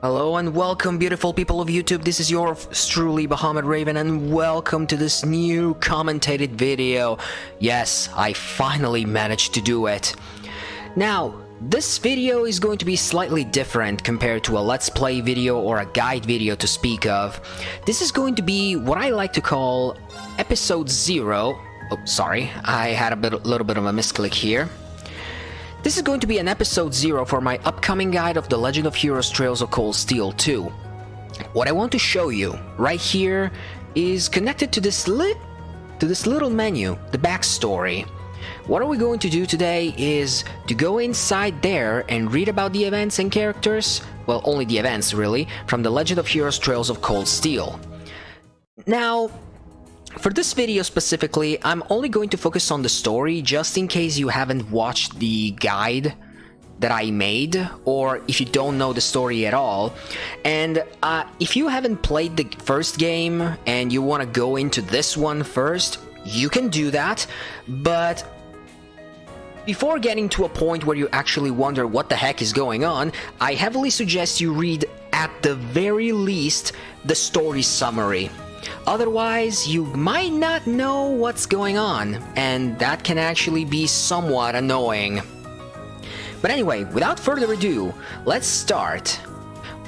Hello and welcome, beautiful people of YouTube. This is yours truly, Bahamut Raven, and welcome to this new commentated video. Yes, I finally managed to do it. Now, this video is going to be slightly different compared to a Let's Play video or a guide video to speak of. This is going to be what I like to call Episode 0. Oh, sorry, I had a little bit of a misclick here. This is going to be an episode 0 for my upcoming guide of The Legend of Heroes Trails of Cold Steel 2. What I want to show you right here is connected to this little menu, the backstory. What are we going to do today is to go inside there and read about the events and characters, well, only the events really, from The Legend of Heroes Trails of Cold Steel. Now, for this video specifically, I'm only going to focus on the story just in case you haven't watched the guide that I made, or if you don't know the story at all. And if you haven't played the first game and you want to go into this one first, you can do that, but before getting to a point where you actually wonder what the heck is going on, I heavily suggest you read, at the very least, the story summary. Otherwise, you might not know what's going on, and that can actually be somewhat annoying. But anyway, without further ado, let's start.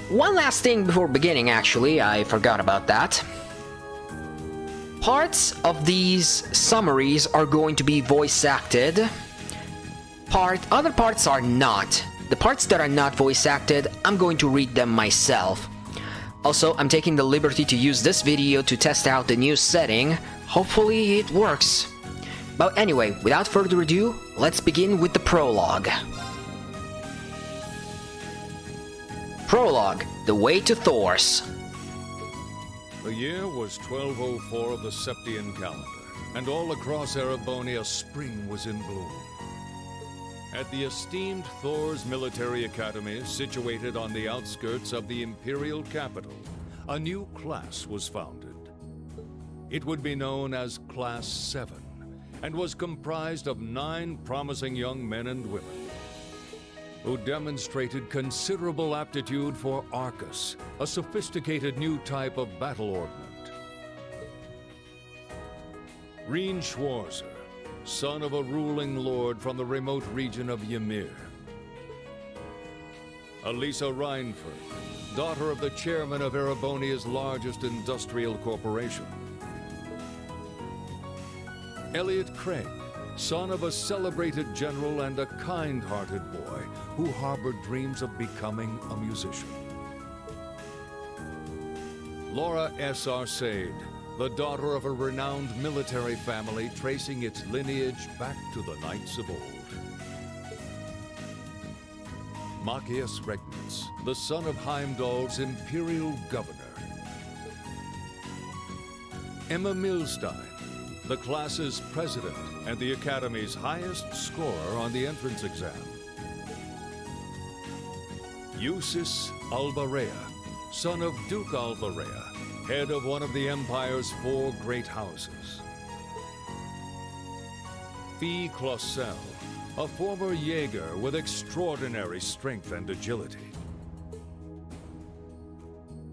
One last thing before beginning, actually, I forgot about that. Parts of these summaries are going to be voice acted. Other parts are not. The parts that are not voice acted, I'm going to read them myself. Also, I'm taking the liberty to use this video to test out the new setting. Hopefully it works. But anyway, without further ado, let's begin with the prologue. Prologue: The Way to Thors. The year was 1204 of the Septian calendar, and all across Erebonia spring was in bloom. At the esteemed Thors Military Academy, situated on the outskirts of the Imperial capital, a new class was founded. It would be known as Class 7, and was comprised of 9 promising young men and women, who demonstrated considerable aptitude for Arcus, a sophisticated new type of battle ornament. Reen Schwarzer, son of a ruling lord from the remote region of Ymir. Elisa Reinford, daughter of the chairman of Erebonia's largest industrial corporation. Elliot Craig, son of a celebrated general and a kind-hearted boy who harbored dreams of becoming a musician. Laura S. Arcade, the daughter of a renowned military family tracing its lineage back to the Knights of old. Machias Regnitz, the son of Heimdall's imperial governor. Emma Milstein, the class's president and the Academy's highest scorer on the entrance exam. Eusis Albarea, son of Duke Albarea, head of one of the Empire's 4 great houses. Fee Clausel, a former Jaeger with extraordinary strength and agility.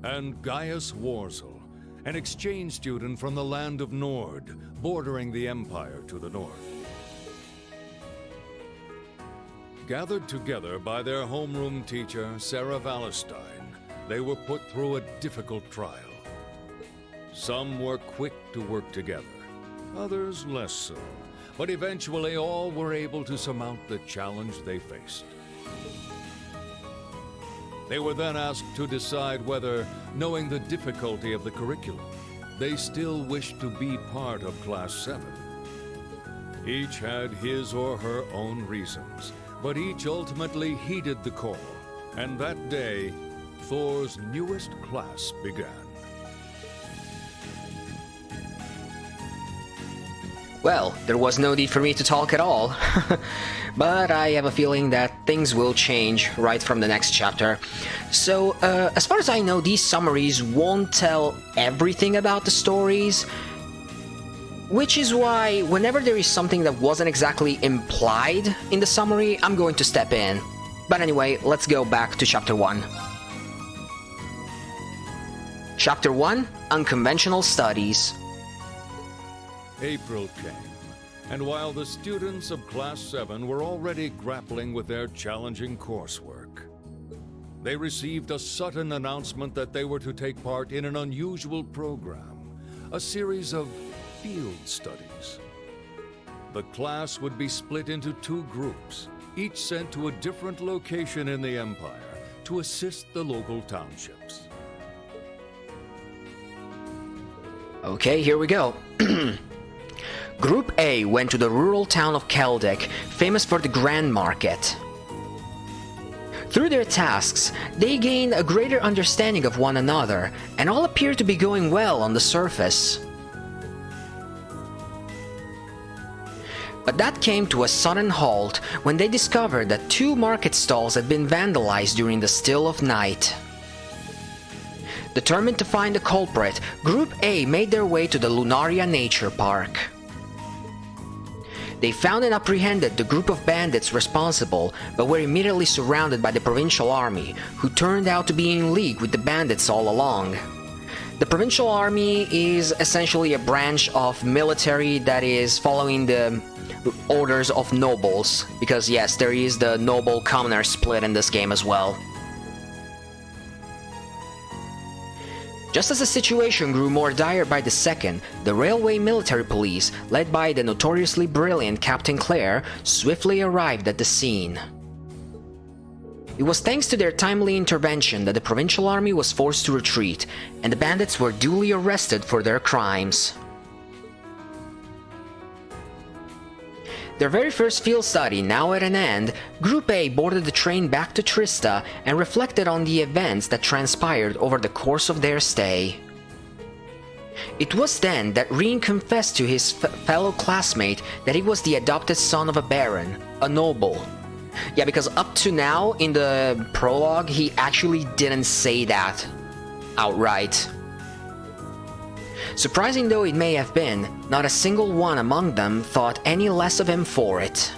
And Gaius Warzel, an exchange student from the land of Nord, bordering the Empire to the north. Gathered together by their homeroom teacher, Sarah Wallerstein, they were put through a difficult trial. Some were quick to work together, others less so, but eventually all were able to surmount the challenge they faced. They were then asked to decide whether, knowing the difficulty of the curriculum, they still wished to be part of Class 7. Each had his or her own reasons, but each ultimately heeded the call, and that day, Thor's newest class began. Well, there was no need for me to talk at all. But I have a feeling that things will change right from the next chapter. So, as far as I know, these summaries won't tell everything about the stories, which is why whenever there is something that wasn't exactly implied in the summary, I'm going to step in. But anyway, let's go back to chapter 1. Chapter 1: Unconventional Studies. April came, and while the students of Class 7 were already grappling with their challenging coursework, they received a sudden announcement that they were to take part in an unusual program, a series of field studies. The class would be split into 2 groups, each sent to a different location in the Empire to assist the local townships. Okay, here we go. Group A went to the rural town of Keldek, famous for the Grand Market. Through their tasks, they gained a greater understanding of one another, and all appeared to be going well on the surface. But that came to a sudden halt when they discovered that 2 market stalls had been vandalized during the still of night. Determined to find the culprit, Group A made their way to the Lunaria Nature Park. They found and apprehended the group of bandits responsible, but were immediately surrounded by the Provincial Army, who turned out to be in league with the bandits all along. The Provincial Army is essentially a branch of military that is following the orders of nobles, because yes, there is the noble-commoner split in this game as well. Just as the situation grew more dire by the second, the Railway Military Police, led by the notoriously brilliant Captain Clare, swiftly arrived at the scene. It was thanks to their timely intervention that the Provincial Army was forced to retreat, and the bandits were duly arrested for their crimes. Their very first field study now at an end, Group A boarded the train back to Trista and reflected on the events that transpired over the course of their stay. It was then that Reen confessed to his fellow classmate that he was the adopted son of a baron, a noble. Yeah, because up to now, in the prologue, he actually didn't say that outright. Surprising though it may have been, not a single one among them thought any less of him for it.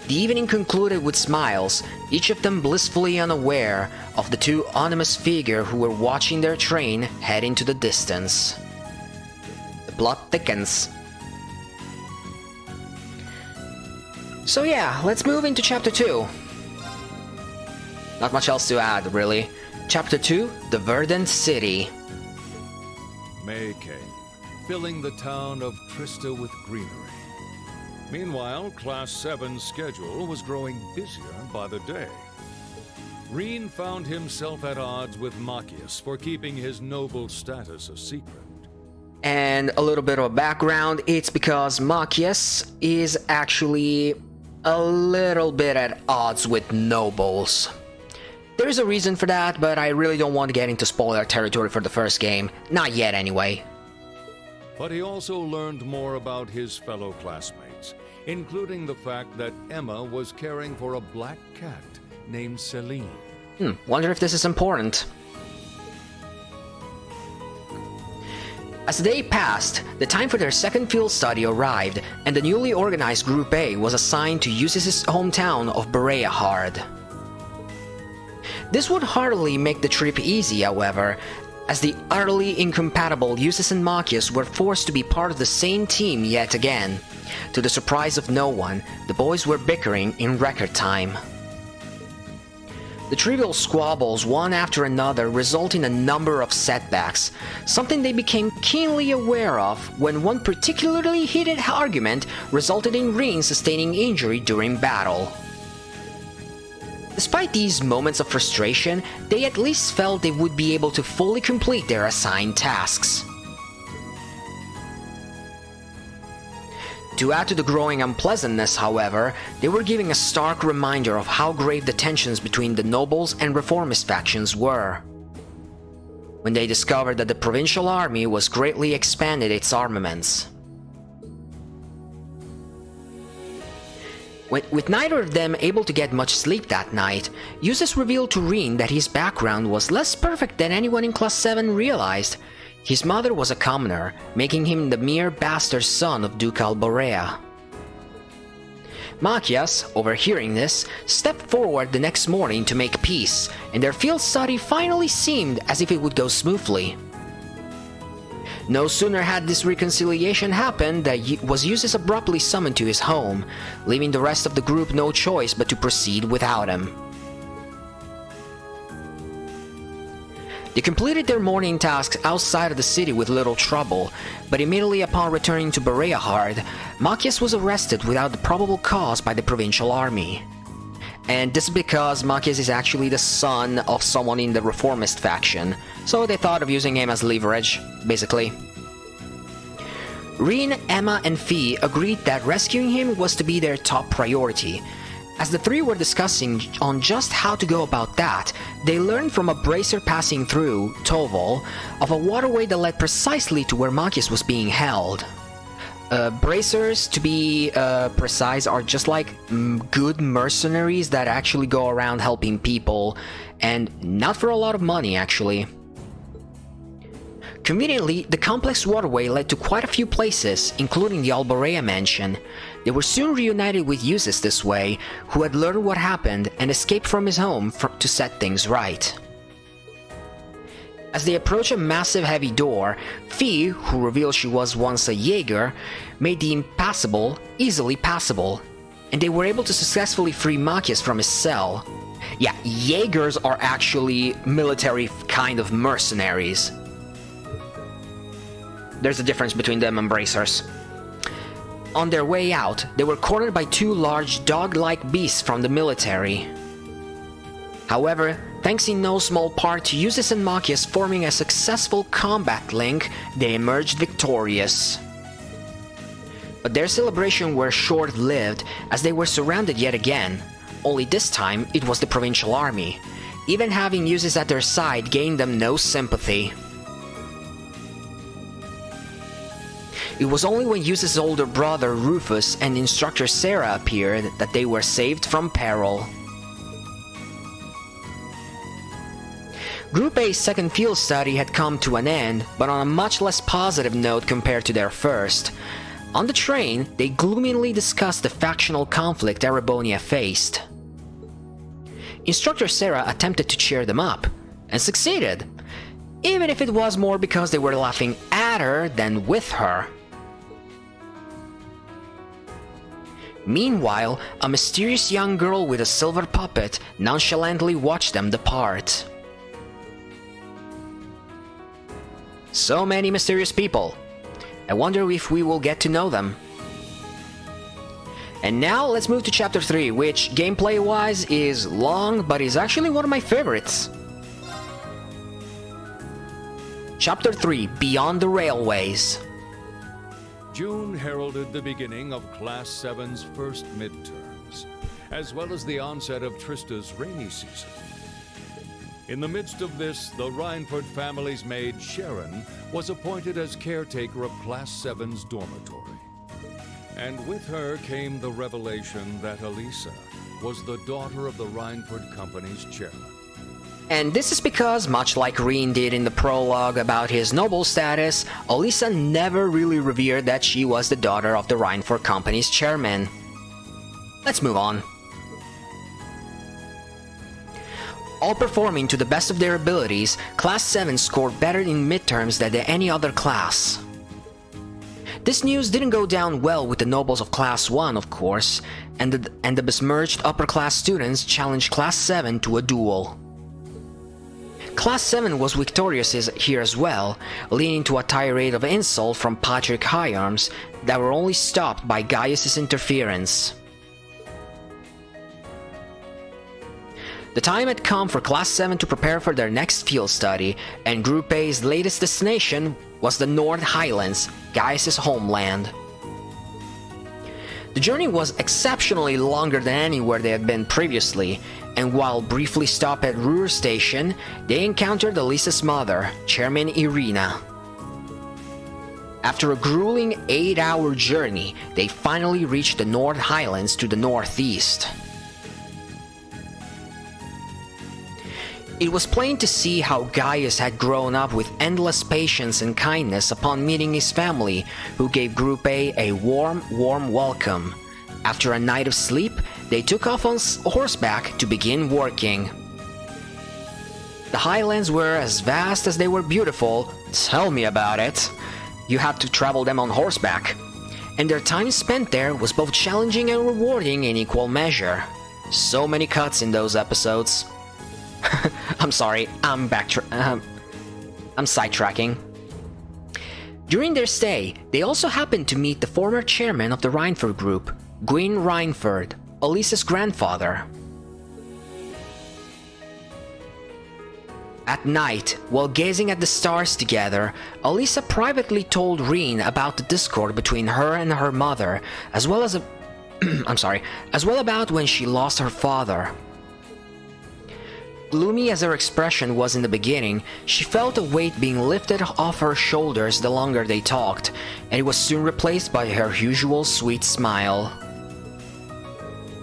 The evening concluded with smiles, each of them blissfully unaware of the 2 ominous figures who were watching their train head into the distance. The plot thickens. So yeah, let's move into Chapter 2. Not much else to add, really. Chapter 2: The Verdant City. May came, filling the town of Trista with greenery. Meanwhile, Class 7's schedule was growing busier by the day. Reen found himself at odds with Machias for keeping his noble status a secret. And a little bit of background, it's because Machias is actually a little bit at odds with nobles. There is a reason for that, but I really don't want to get into spoiler territory for the first game. Not yet, anyway. But he also learned more about his fellow classmates, including the fact that Emma was caring for a black cat named Celine. Wonder if this is important. As the day passed, the time for their second field study arrived, and the newly organized Group A was assigned to Eustace's hometown of Bereahard. This would hardly make the trip easy, however, as the utterly incompatible Eustace and Machias were forced to be part of the same team yet again. To the surprise of no one, the boys were bickering in record time. The trivial squabbles, one after another, result in a number of setbacks, something they became keenly aware of when one particularly heated argument resulted in Reen sustaining injury during battle. Despite these moments of frustration, they at least felt they would be able to fully complete their assigned tasks. To add to the growing unpleasantness, however, they were giving a stark reminder of how grave the tensions between the nobles and reformist factions were. When they discovered that the Provincial Army was greatly expanded its armaments. With neither of them able to get much sleep that night, Eustace revealed to Reen that his background was less perfect than anyone in Class 7 realized. His mother was a commoner, making him the mere bastard son of Ducal Borea. Machias, overhearing this, stepped forward the next morning to make peace, and their field study finally seemed as if it would go smoothly. No sooner had this reconciliation happened than Uzis abruptly summoned to his home, leaving the rest of the group no choice but to proceed without him. They completed their morning tasks outside of the city with little trouble, but immediately upon returning to Bereahard, Machias was arrested without the probable cause by the provincial army. And this is because Machias is actually the son of someone in the reformist faction, so they thought of using him as leverage, basically. Rin, Emma, and Fee agreed that rescuing him was to be their top priority. As the three were discussing on just how to go about that, they learned from a bracer passing through, Toval, of a waterway that led precisely to where Machias was being held. Bracers, to be precise, are just like good mercenaries that actually go around helping people, and not for a lot of money, actually. Conveniently, the complex waterway led to quite a few places, including the Alborea mansion. They were soon reunited with Uzis this way, who had learned what happened and escaped from his home to set things right. As they approached a massive heavy door, Fee, who revealed she was once a Jaeger, made the impassable easily passable, and they were able to successfully free Machias from his cell. Yeah, Jaegers are actually military kind of mercenaries. There's a difference between them and bracers. On their way out, they were cornered by two large dog-like beasts from the military. However, thanks in no small part to Uzis and Machias forming a successful combat link, they emerged victorious. But their celebration were short-lived, as they were surrounded yet again. Only this time, it was the provincial army. Even having Uzis at their side gained them no sympathy. It was only when Uzis' older brother Rufus and instructor Sarah appeared that they were saved from peril. Group A's second field study had come to an end, but on a much less positive note compared to their first. On the train, they gloomily discussed the factional conflict Erebonia faced. Instructor Sarah attempted to cheer them up, and succeeded, even if it was more because they were laughing at her than with her. Meanwhile, a mysterious young girl with a silver puppet nonchalantly watched them depart. So many mysterious people. I wonder if we will get to know them. And now let's move to Chapter 3, which gameplay-wise is long, but is actually one of my favorites. Chapter 3, Beyond the Railways. June heralded the beginning of Class 7's first midterms, as well as the onset of Trista's rainy season. In the midst of this, the Rhineford family's maid, Sharon, was appointed as caretaker of Class 7's dormitory. And with her came the revelation that Elisa was the daughter of the Rhineford Company's chairman. And this is because, much like Rin did in the prologue about his noble status, Elisa never really revered that she was the daughter of the Rhineford Company's chairman. Let's move on. All performing to the best of their abilities, Class 7 scored better in midterms than any other class. This news didn't go down well with the nobles of Class 1, of course, and the besmirched upper-class students challenged Class 7 to a duel. Class 7 was victorious here as well, leading to a tirade of insult from Patrick Higharms that were only stopped by Gaius' interference. The time had come for Class 7 to prepare for their next field study, and Group A's latest destination was the North Highlands, Gaius' homeland. The journey was exceptionally longer than anywhere they had been previously, and while briefly stopped at Ruhr Station, they encountered Elisa's mother, Chairman Irina. After a grueling 8-hour journey, they finally reached the North Highlands to the northeast. It was plain to see how Gaius had grown up with endless patience and kindness upon meeting his family, who gave Group A a warm welcome. After a night of sleep, they took off on horseback to begin working. The highlands were as vast as they were beautiful. Tell me about it. You had to travel them on horseback. And their time spent there was both challenging and rewarding in equal measure. So many cuts in those episodes. I'm sorry, I'm sidetracking. During their stay, they also happened to meet the former chairman of the Rhineford group, Gwyn Rhineford, Elisa's grandfather. At night, while gazing at the stars together, Elisa privately told Reen about the discord between her and her mother, as well as about when she lost her father. Gloomy as her expression was in the beginning, she felt a weight being lifted off her shoulders the longer they talked, and it was soon replaced by her usual sweet smile.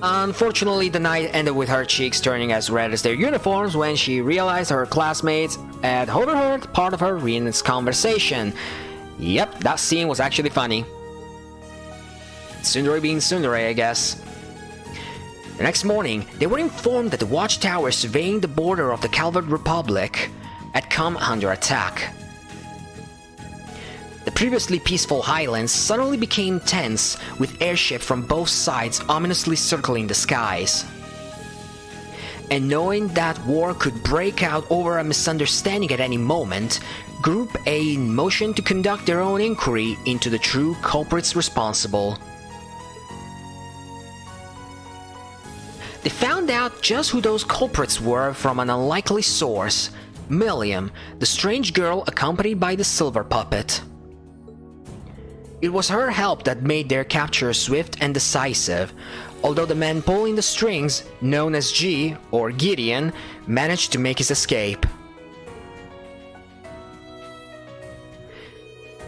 Unfortunately, the night ended with her cheeks turning as red as their uniforms when she realized her classmates had overheard part of her Reen's conversation. Yep, that scene was actually funny. Tsundere being tsundere, I guess. The next morning, they were informed that the watchtower surveying the border of the Calvert Republic had come under attack. The previously peaceful highlands suddenly became tense, with airship from both sides ominously circling the skies. And knowing that war could break out over a misunderstanding at any moment, Group A motioned to conduct their own inquiry into the true culprits responsible. They found out just who those culprits were from an unlikely source: Milliam, the strange girl accompanied by the silver puppet. It was her help that made their capture swift and decisive, although the man pulling the strings, known as G, or Gideon, managed to make his escape.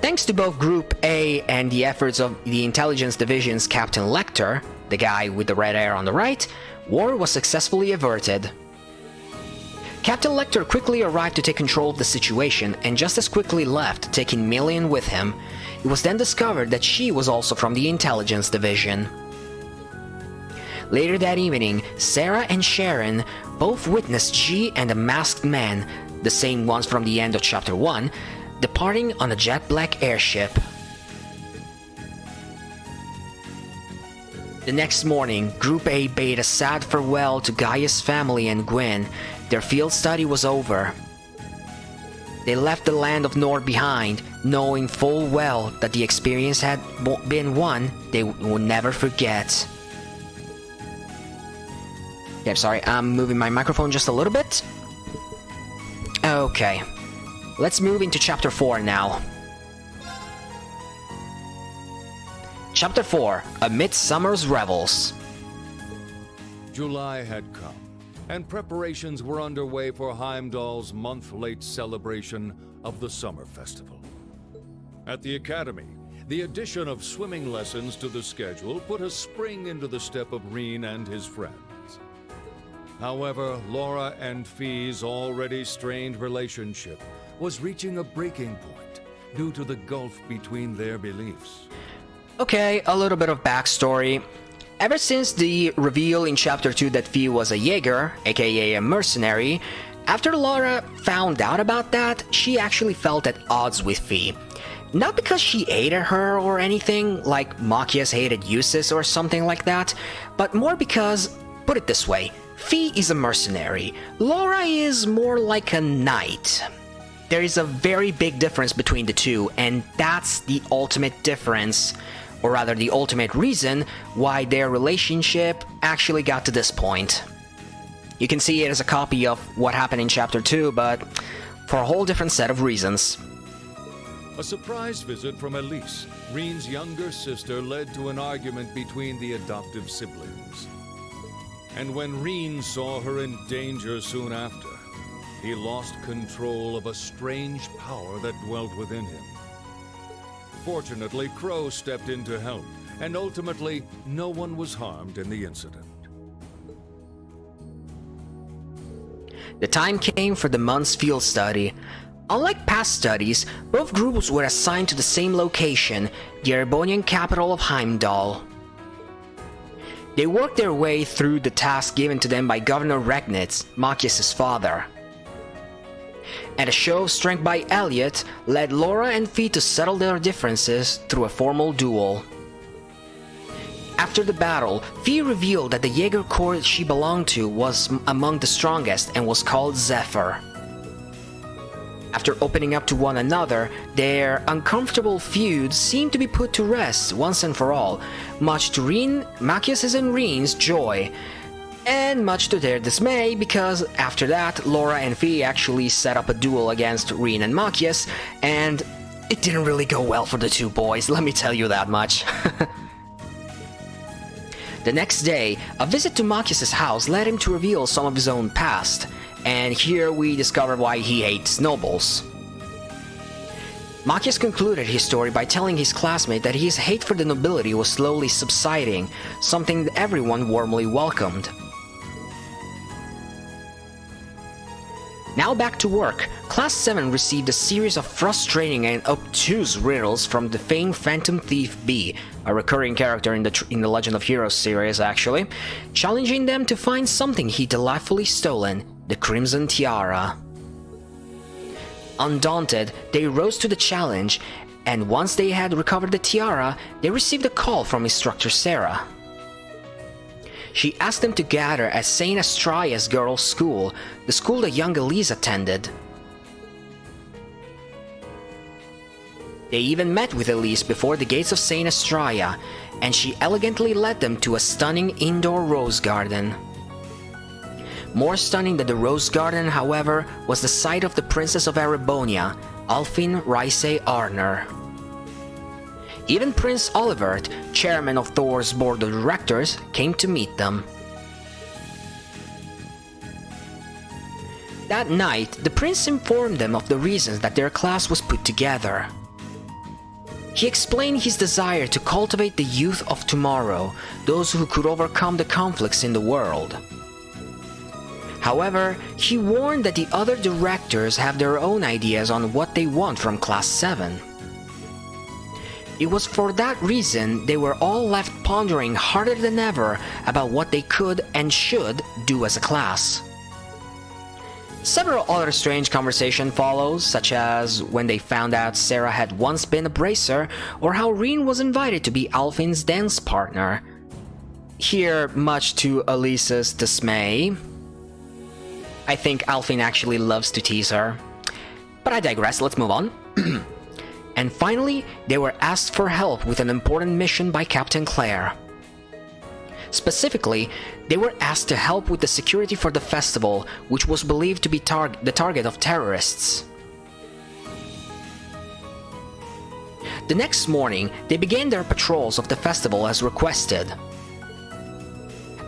Thanks to both Group A and the efforts of the Intelligence Division's Captain Lecter, the guy with the red hair on the right, war was successfully averted. Captain Lecter quickly arrived to take control of the situation and just as quickly left, taking Millian with him. It was then discovered that she was also from the Intelligence Division. Later that evening, Sarah and Sharon both witnessed G and a masked man, the same ones from the end of Chapter 1, departing on a jet-black airship. The next morning, Group A bade a sad farewell to Gaia's family and Gwyn. Their field study was over. They left the land of Nord behind, knowing full well that the experience had been one they would never forget. Okay, I'm sorry, I'm moving my microphone just a little bit. Okay, let's move into Chapter 4 now. Chapter 4, Amid Summer's Revels. July had come, and preparations were underway for Heimdall's month-late celebration of the Summer Festival. At the Academy, the addition of swimming lessons to the schedule put a spring into the step of Reen and his friends. However, Laura and Fee's already strained relationship was reaching a breaking point due to the gulf between their beliefs. Okay, a little bit of backstory. Ever since the reveal in Chapter 2 that Fee was a Jaeger, aka a mercenary, after Laura found out about that, she actually felt at odds with Fee. Not because she hated her or anything, like Machias hated Eustace or something like that, but more because, put it this way, Fee is a mercenary, Laura is more like a knight. There is a very big difference between the two, and that's the ultimate difference, or rather the ultimate reason why their relationship actually got to this point. You can see it as a copy of what happened in Chapter 2, but for a whole different set of reasons. A surprise visit from Elise, Reen's younger sister, led to an argument between the adoptive siblings. And when Reen saw her in danger soon after, he lost control of a strange power that dwelt within him. Fortunately, Crow stepped in to help, and ultimately, no one was harmed in the incident. The time came for the month's field study. Unlike past studies, both groups were assigned to the same location, the Erebonian capital of Heimdall. They worked their way through the task given to them by Governor Regnitz, Machias' father. And a show of strength by Elliot led Laura and Fee to settle their differences through a formal duel. After the battle, Fee revealed that the Jaeger Corps she belonged to was among the strongest and was called Zephyr. After opening up to one another, their uncomfortable feud seemed to be put to rest once and for all, much to Machias' and Reen's joy, and much to their dismay, because after that, Laura and Fee actually set up a duel against Reen and Machias, and it didn't really go well for the two boys, let me tell you that much. The next day, a visit to Machias' house led him to reveal some of his own past, and here we discover why he hates nobles. Machias concluded his story by telling his classmate that his hate for the nobility was slowly subsiding, something that everyone warmly welcomed. Now back to work, Class 7 received a series of frustrating and obtuse riddles from the famed Phantom Thief B, a recurring character in the Legend of Heroes series actually, challenging them to find something he'd delightfully stolen, the Crimson Tiara. Undaunted, they rose to the challenge, and once they had recovered the tiara, they received a call from instructor Sarah. She asked them to gather at St. Astraea's girls' school, the school that young Elise attended. They even met with Elise before the gates of St. Astraea, and she elegantly led them to a stunning indoor rose garden. More stunning than the rose garden, however, was the sight of the Princess of Erebonia, Alfin Raise Arner. Even Prince Olivert, chairman of Thor's board of directors, came to meet them. That night, the prince informed them of the reasons that their class was put together. He explained his desire to cultivate the youth of tomorrow, those who could overcome the conflicts in the world. However, he warned that the other directors have their own ideas on what they want from Class 7. It was for that reason they were all left pondering harder than ever about what they could and should do as a class. Several other strange conversations followed, such as when they found out Sarah had once been a bracer, or how Reen was invited to be Alfin's dance partner. Here, much to Elisa's dismay. I think Alfin actually loves to tease her. But I digress, let's move on. And finally, they were asked for help with an important mission by Captain Claire. Specifically, they were asked to help with the security for the festival, which was believed to be the target of terrorists. The next morning, they began their patrols of the festival as requested.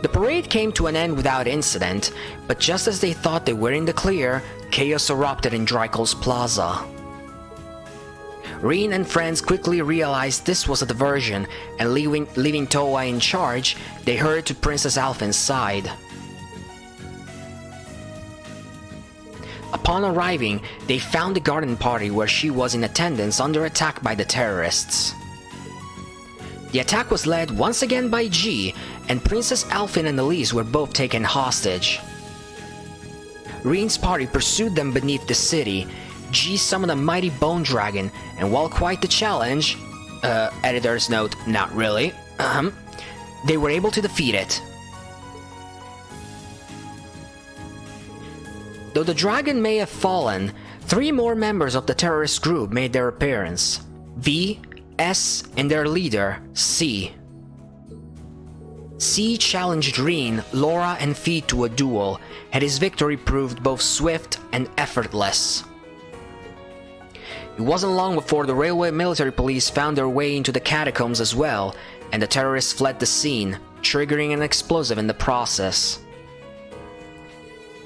The parade came to an end without incident, but just as they thought they were in the clear, chaos erupted in Drykel's Plaza. Reen and friends quickly realized this was a diversion, and leaving Toa in charge, they hurried to Princess Alfin's side. Upon arriving, they found the garden party where she was in attendance under attack by the terrorists. The attack was led once again by G, and Princess Alfin and Elise were both taken hostage. Reen's party pursued them beneath the city. G summoned a mighty bone dragon, and while quite the challenge, editor's note, not really, they were able to defeat it. Though the dragon may have fallen, 3 more members of the terrorist group made their appearance: V, S, and their leader, C. C challenged Reen, Laura, and Fee to a duel, and his victory proved both swift and effortless. It wasn't long before the railway military police found their way into the catacombs as well, and the terrorists fled the scene, triggering an explosive in the process.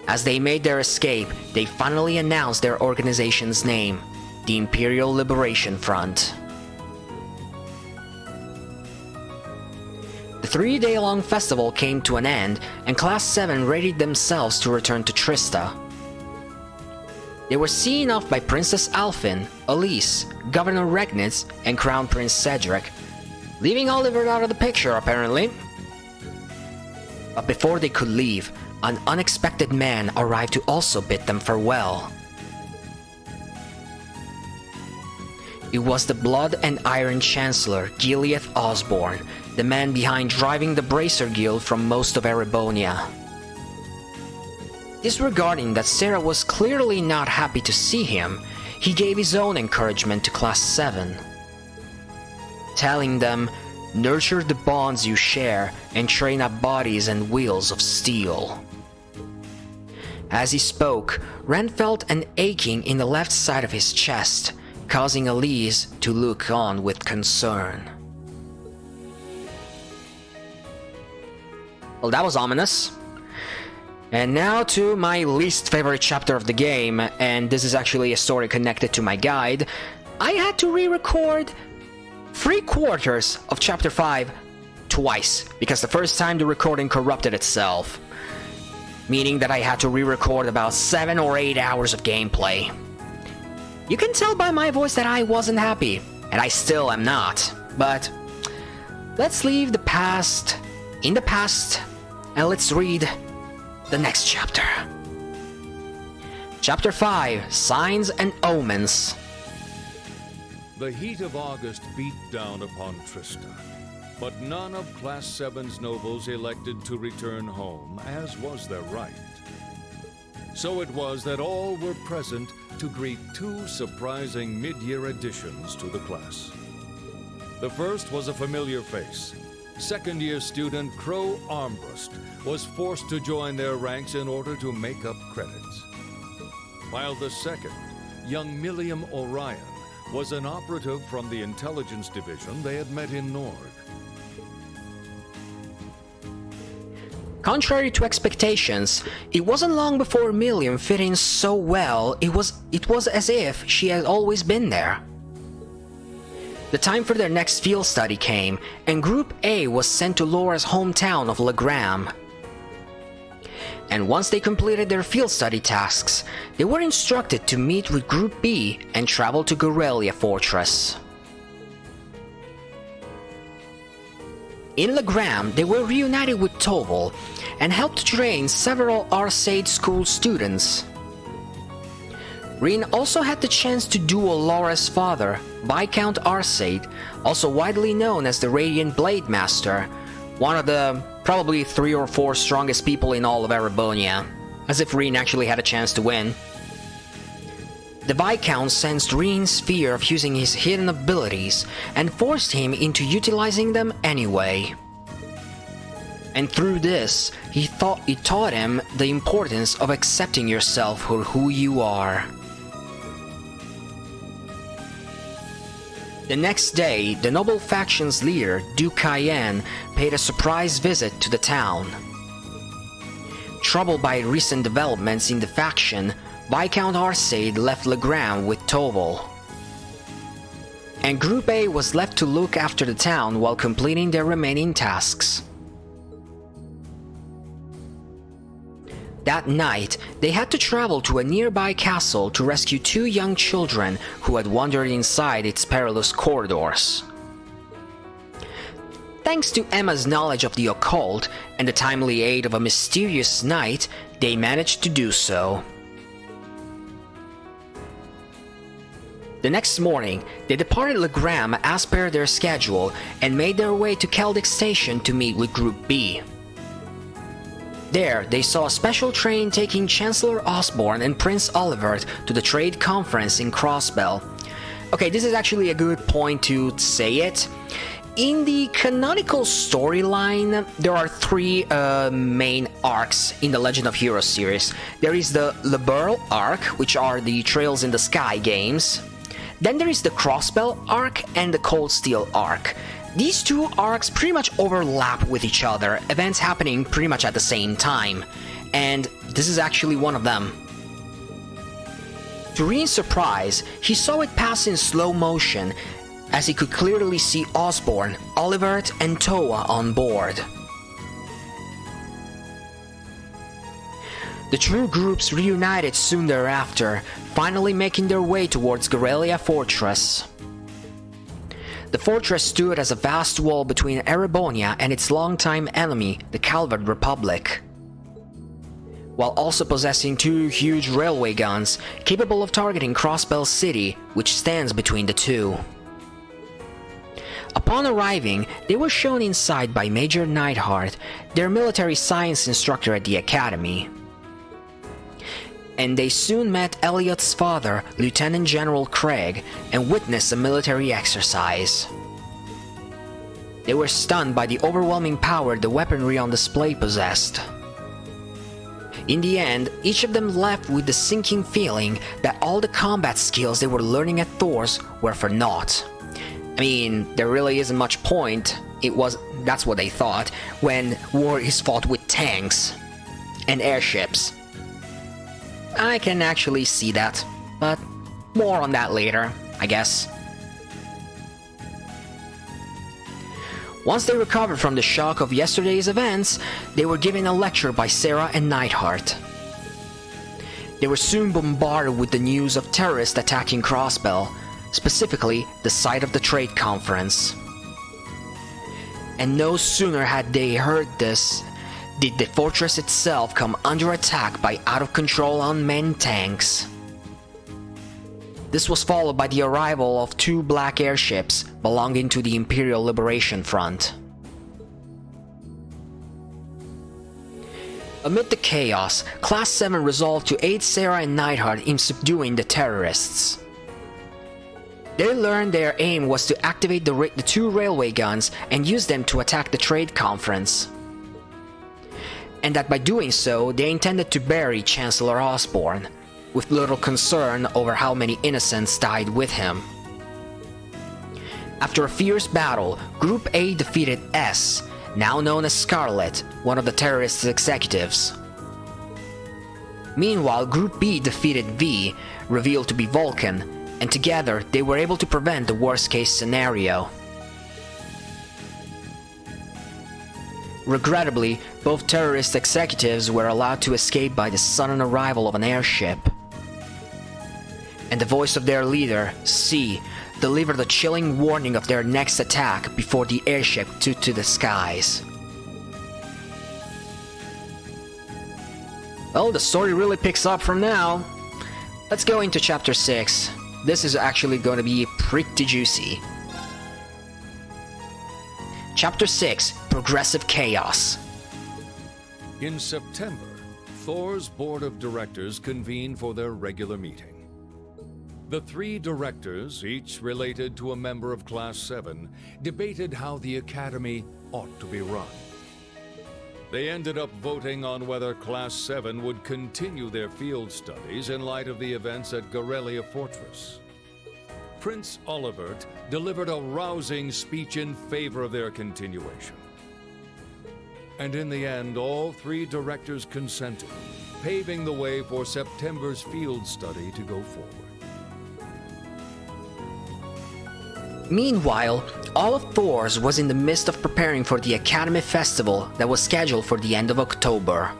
As they made their escape, they finally announced their organization's name, the Imperial Liberation Front. The 3-day-long festival came to an end, and Class 7 readied themselves to return to Trista. They were seen off by Princess Alfin, Elise, Governor Regnitz, and Crown Prince Cedric, leaving Oliver out of the picture apparently. But before they could leave, an unexpected man arrived to also bid them farewell. It was the Blood and Iron Chancellor, Gileath Osborne, the man behind driving the Bracer Guild from most of Erebonia. Disregarding that Sarah was clearly not happy to see him, he gave his own encouragement to Class 7, telling them, "Nurture the bonds you share and train up bodies and wheels of steel." As he spoke, Ren felt an aching in the left side of his chest, causing Elise to look on with concern. Well, that was ominous. And now to my least favorite chapter of the game, and this is actually a story connected to my guide. I had to re-record 3/4 of Chapter 5 twice, because the first time the recording corrupted itself. Meaning that I had to re-record about 7 or 8 hours of gameplay. You can tell by my voice that I wasn't happy, and I still am not. But let's leave the past in the past, and let's read the next chapter. Chapter 5, Signs and Omens. The heat of August beat down upon Trista, but none of Class 7's nobles elected to return home, as was their right. So it was that all were present to greet two surprising mid-year additions to the class. The first was a familiar face. Second-year student Crow Armbrust was forced to join their ranks in order to make up credits. While the second, young Milliam Orion, was an operative from the intelligence division they had met in Nord. Contrary to expectations, it wasn't long before Milliam fit in so well, it was as if she had always been there. The time for their next field study came, and Group A was sent to Laura's hometown of Legram. And once they completed their field study tasks, they were instructed to meet with Group B and travel to Gorelia Fortress. In Legram, they were reunited with Toval and helped train several Arcade school students. Rin also had the chance to duel Laura's father, Viscount Arcade, also widely known as the Radiant Blade Master, one of the probably 3 or 4 strongest people in all of Erebonia, as if Rin actually had a chance to win. The Viscount sensed Rin's fear of using his hidden abilities and forced him into utilizing them anyway. And through this, he taught him the importance of accepting yourself for who you are. The next day, the noble faction's leader, Duke Cayenne, paid a surprise visit to the town. Troubled by recent developments in the faction, Viscount Arcade left Legram with Toval. And Group A was left to look after the town while completing their remaining tasks. That night, they had to travel to a nearby castle to rescue 2 young children who had wandered inside its perilous corridors. Thanks to Emma's knowledge of the occult and the timely aid of a mysterious knight, they managed to do so. The next morning, they departed Legram as per their schedule and made their way to Keldic Station to meet with Group B. There, they saw a special train taking Chancellor Osborne and Prince Olivert to the trade conference in Crossbell. Okay, this is actually a good point to say it. In the canonical storyline, there are 3 main arcs in the Legend of Heroes series. There is the Liberl arc, which are the Trails in the Sky games. Then there is the Crossbell arc and the Cold Steel arc. These 2 arcs pretty much overlap with each other, events happening pretty much at the same time, and this is actually one of them. To Rin's surprise, he saw it pass in slow motion, as he could clearly see Osborne, Olivert, and Toa on board. The two groups reunited soon thereafter, finally making their way towards Gorelia Fortress. The The fortress stood as a vast wall between Erebonia and its longtime enemy, the Calvard Republic, while also possessing two huge railway guns capable of targeting Crossbell City, which stands between the two. Upon arriving, they were shown inside by Major Neidhart, their military science instructor at the academy. And they soon met Elliot's father, Lieutenant General Craig, and witnessed a military exercise. They were stunned by the overwhelming power the weaponry on display possessed. In the end, each of them left with the sinking feeling that all the combat skills they were learning at Thor's were for naught. I mean, there really isn't much point, that's what they thought, when war is fought with tanks and airships. I can actually see that, but more on that later, I guess. Once they recovered from the shock of yesterday's events, they were given a lecture by Sarah and Neidhart. They were soon bombarded with the news of terrorists attacking Crossbell, specifically the site of the trade conference. And no sooner had they heard this, did the fortress itself come under attack by out-of-control unmanned tanks. This was followed by the arrival of two black airships belonging to the Imperial Liberation Front. Amid the chaos, Class 7 resolved to aid Sarah and Neidhart in subduing the terrorists. They learned their aim was to activate the two railway guns and use them to attack the trade conference, and that by doing so, they intended to bury Chancellor Osborne, with little concern over how many innocents died with him. After a fierce battle, Group A defeated S, now known as Scarlet, one of the terrorists' executives. Meanwhile, Group B defeated V, revealed to be Vulcan, and together they were able to prevent the worst-case scenario. Regrettably, both terrorist executives were allowed to escape by the sudden arrival of an airship. And the voice of their leader, C, delivered a chilling warning of their next attack before the airship took to the skies. Well, the story really picks up from now. Let's go into Chapter 6. This is actually going to be pretty juicy. Chapter 6, Progressive Chaos. In September, Thor's board of directors convened for their regular meeting. The three directors, each related to a member of Class 7, debated how the Academy ought to be run. They ended up voting on whether Class 7 would continue their field studies in light of the events at Gorelia Fortress. Prince Olivert delivered a rousing speech in favor of their continuation. And in the end, all three directors consented, paving the way for September's field study to go forward. Meanwhile, all of Thor's was in the midst of preparing for the Academy Festival that was scheduled for the end of October.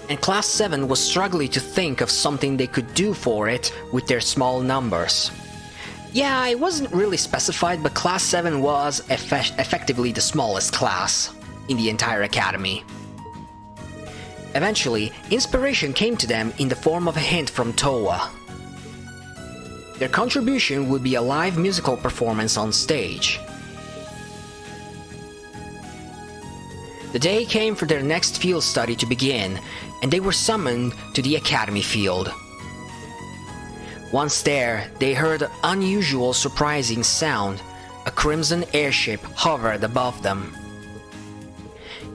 And Class 7 was struggling to think of something they could do for it with their small numbers. Yeah, it wasn't really specified, but Class 7 was effectively the smallest class in the entire Academy. Eventually, inspiration came to them in the form of a hint from Towa. Their contribution would be a live musical performance on stage. The day came for their next field study to begin, and they were summoned to the Academy field. Once there, they heard an unusual, surprising sound. A crimson airship hovered above them.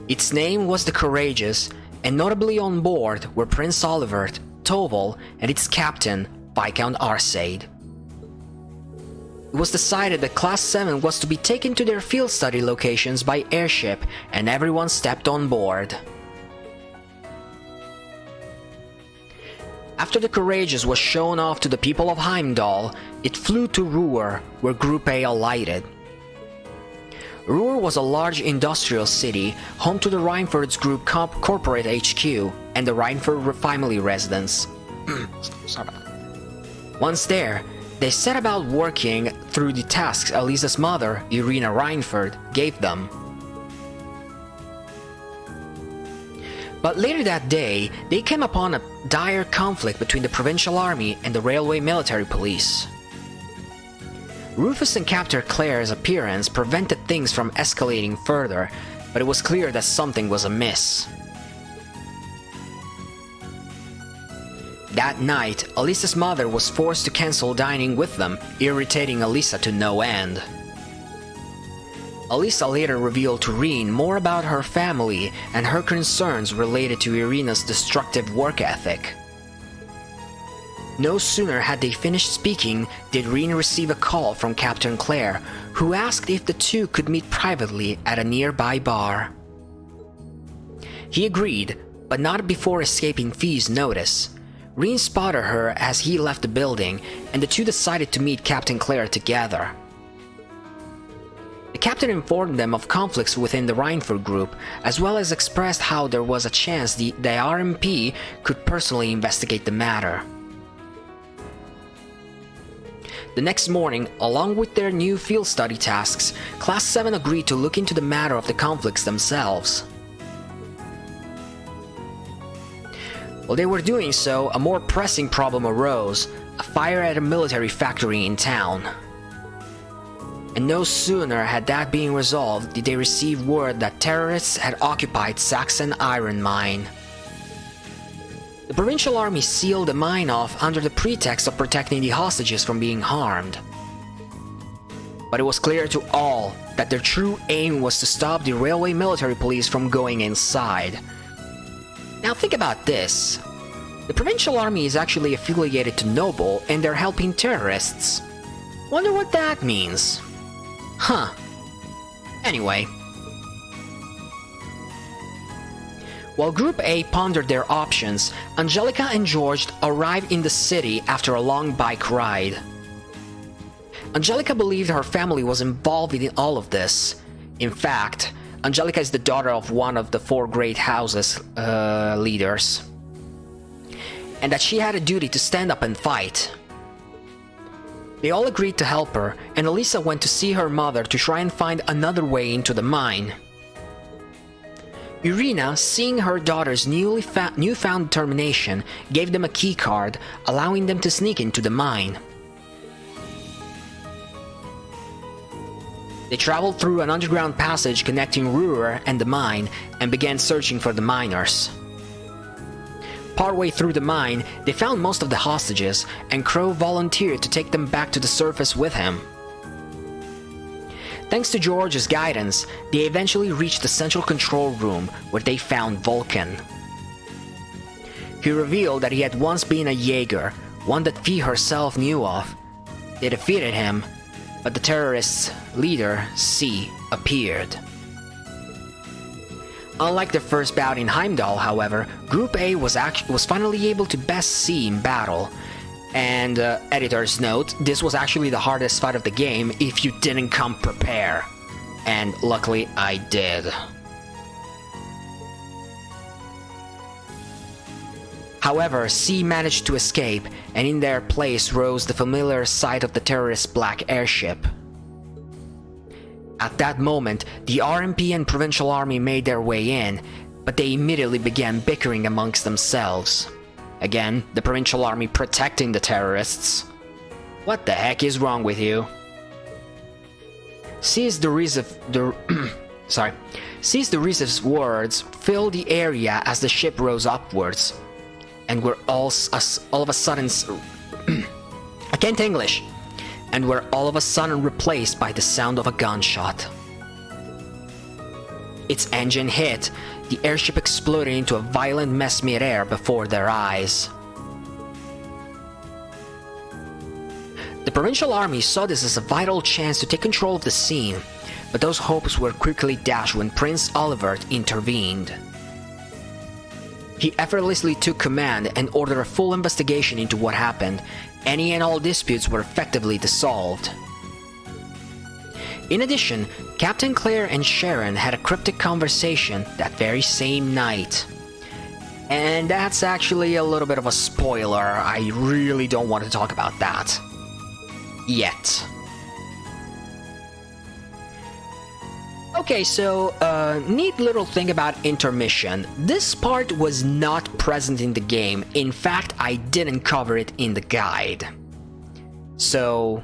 Its name was the Courageous, and notably on board were Prince Olivert, Toval, and its captain, Viscount Arcade. It was decided that Class 7 was to be taken to their field study locations by airship, and everyone stepped on board. After the Courageous was shown off to the people of Heimdall, it flew to Ruhr, where Group A alighted. Ruhr was a large industrial city, home to the Reinford's Group corporate HQ and the Reinford family residence. Sorry about that. Once there, They set about working through the tasks Elisa's mother, Irina Reinford, gave them. But later that day, they came upon a dire conflict between the provincial army and the railway military police. Rufus and Captain Claire's appearance prevented things from escalating further, but it was clear that something was amiss. That night, Elisa's mother was forced to cancel dining with them, irritating Elisa to no end. Elisa later revealed to Reen more about her family and her concerns related to Irina's destructive work ethic. No sooner had they finished speaking did Reen receive a call from Captain Claire, who asked if the two could meet privately at a nearby bar. He agreed, but not before escaping Fee's notice. Reen spotted her as he left the building, and the two decided to meet Captain Claire together. The captain informed them of conflicts within the Reinford group, as well as expressed how there was a chance the RMP could personally investigate the matter. The next morning, along with their new field study tasks, Class 7 agreed to look into the matter of the conflicts themselves. While they were doing so, a more pressing problem arose: a fire at a military factory in town. And no sooner had that been resolved did they receive word that terrorists had occupied Saxon Iron Mine. The provincial army sealed the mine off under the pretext of protecting the hostages from being harmed. But it was clear to all that their true aim was to stop the railway military police from going inside. Now think about this. The provincial army is actually affiliated to Noble and they're helping terrorists. Wonder what that means. Huh. Anyway. While Group A pondered their options, Angelica and George arrived in the city after a long bike ride. Angelica believed her family was involved in all of this. In fact, Angelica is the daughter of one of the 4 great houses leaders, and that she had a duty to stand up and fight. They all agreed to help her, and Elisa went to see her mother to try and find another way into the mine. Irina, seeing her daughter's newfound determination, gave them a key card, allowing them to sneak into the mine. They traveled through an underground passage connecting Ruhr and the mine, and began searching for the miners. Partway through the mine, they found most of the hostages, and Crow volunteered to take them back to the surface with him. Thanks to George's guidance, they eventually reached the central control room, where they found Vulcan. He revealed that he had once been a Jaeger, one that Fee herself knew of. They defeated him, but the terrorists' leader, C, appeared. Unlike their first bout in Heimdall, however, Group A was finally able to best C in battle. And, editor's note, this was actually the hardest fight of the game if you didn't come prepared. And luckily I did. However, C managed to escape, and in their place rose the familiar sight of the terrorist's black airship. At that moment, the RMP and Provincial Army made their way in, but they immediately began bickering amongst themselves. Again, the Provincial Army protecting the terrorists. What the heck is wrong with you? C's derisive words filled the area as the ship rose upwards, and were all of a sudden I can't English. And were all of a sudden replaced by the sound of a gunshot. Its engine hit, the airship exploded into a violent mess mid-air before their eyes. The Provincial Army saw this as a vital chance to take control of the scene, but those hopes were quickly dashed when Prince Olivert intervened. He effortlessly took command and ordered a full investigation into what happened. Any and all disputes were effectively dissolved. In addition, Captain Claire and Sharon had a cryptic conversation that very same night. And that's actually a little bit of a spoiler, I really don't want to talk about that. yet. Okay, so neat little thing about intermission. This part was not present in the game. In fact, I didn't cover it in the guide. So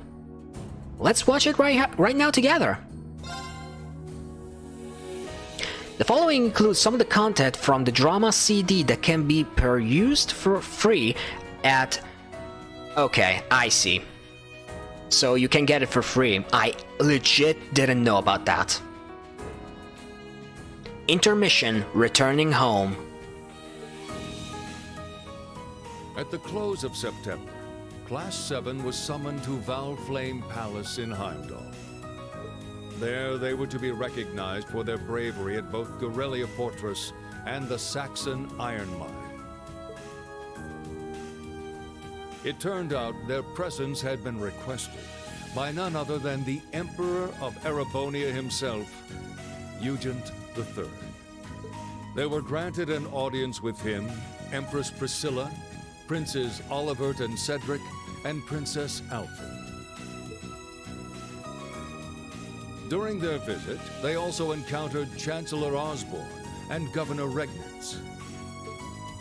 let's watch it right now together. The following includes some of the content from the drama CD that can be perused for free at... Okay, I see. So you can get it for free. I legit didn't know about that. Intermission, returning home. At the close of September, Class 7 was summoned to Valflame Palace in Heimdall. There they were to be recognized for their bravery at both Guerrilla Fortress and the Saxon Iron Mine. It turned out their presence had been requested by none other than the Emperor of Erebonia himself, Eugent III. They were granted an audience with him, Empress Priscilla, Princes Olivert and Cedric, and Princess Alfred. During their visit, they also encountered Chancellor Osborne and Governor Regnitz,